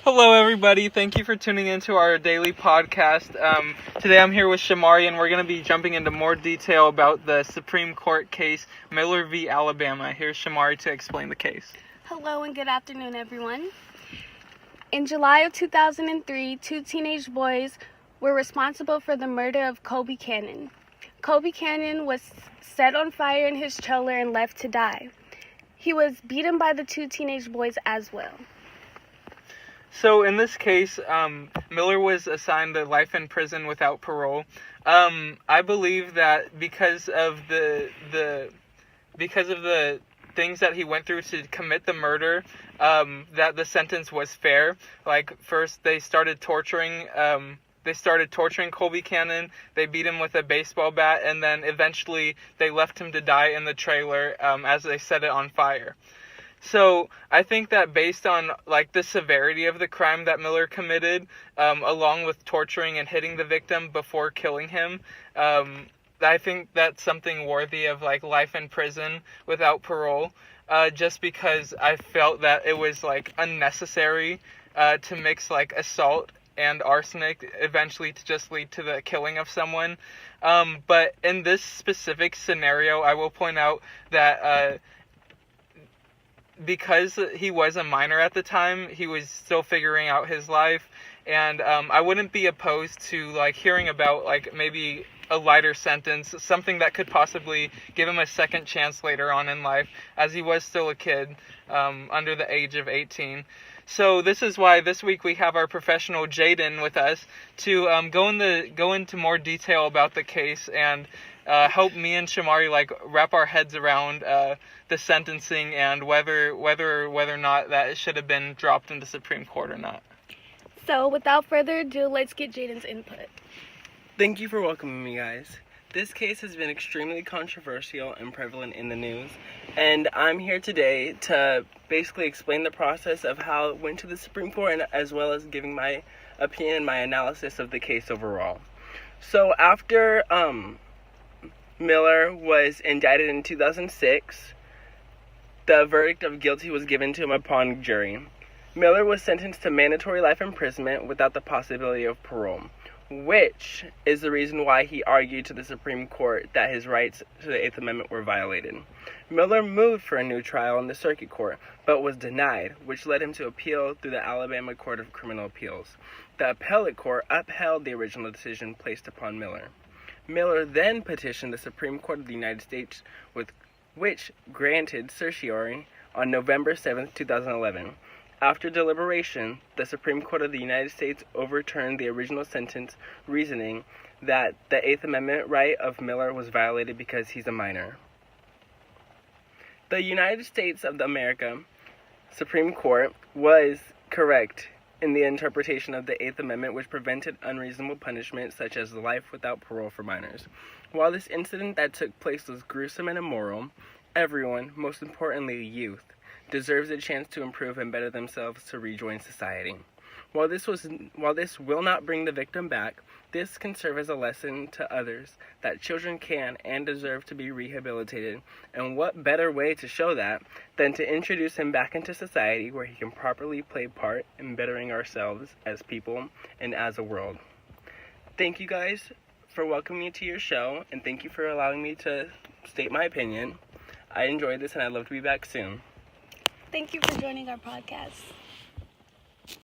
Hello, everybody. Thank you for tuning into our daily podcast. Today I'm here with Shamari, and we're going to be jumping into more detail about the Supreme Court case Miller v. Alabama. Here's Shamari to explain the case. Hello and good afternoon, everyone. In July of 2003, two teenage boys were responsible for the murder of Kobe Cannon. Kobe Cannon was set on fire in his trailer and left to die. He was beaten by the two teenage boys as well. So in this case, Miller was assigned to life in prison without parole. I believe that because of the things that he went through to commit the murder, that the sentence was fair. Like, first they started torturing Colby Cannon. They beat him with a baseball bat, and then eventually they left him to die in the trailer as they set it on fire. So I think that based on the severity of the crime that Miller committed, along with torturing and hitting the victim before killing him, I think that's something worthy of life in prison without parole. Just because I felt that it was unnecessary to mix assault and arsenic eventually to just lead to the killing of someone. But in this specific scenario, I will point out that because he was a minor at the time, he was still figuring out his life, and I wouldn't be opposed to hearing about maybe a lighter sentence, something that could possibly give him a second chance later on in life, as he was still a kid under the age of 18. So this is why this week we have our professional Jaden with us to go into more detail about the case and help me and Shamari wrap our heads around the sentencing and whether or not that it should have been dropped in the Supreme Court or not. So without further ado, let's get Jaden's input. Thank you for welcoming me, guys. This case has been extremely controversial and prevalent in the news, and I'm here today to basically explain the process of how it went to the Supreme Court, and as well as giving my opinion and my analysis of the case overall. So after Miller was indicted in 2006, the verdict of guilty was given to him upon jury. Miller was sentenced to mandatory life imprisonment without the possibility of parole, which is the reason why he argued to the Supreme Court that his rights to the Eighth Amendment were violated. Miller moved for a new trial in the Circuit Court, but was denied, which led him to appeal through the Alabama Court of Criminal Appeals. The appellate court upheld the original decision placed upon Miller. Miller then petitioned the Supreme Court of the United States, which granted certiorari on November 7, 2011. After deliberation, the Supreme Court of the United States overturned the original sentence, reasoning that the Eighth Amendment right of Miller was violated because he's a minor. The United States of America Supreme Court was correct in the interpretation of the Eighth Amendment, which prevented unreasonable punishment such as life without parole for minors. While this incident that took place was gruesome and immoral, everyone, most importantly youth, deserves a chance to improve and better themselves to rejoin society. While this will not bring the victim back, this can serve as a lesson to others that children can and deserve to be rehabilitated, and what better way to show that than to introduce him back into society where he can properly play part in bettering ourselves as people and as a world. Thank you guys for welcoming me to your show, and thank you for allowing me to state my opinion. I enjoyed this and I'd love to be back soon. Thank you for joining our podcast.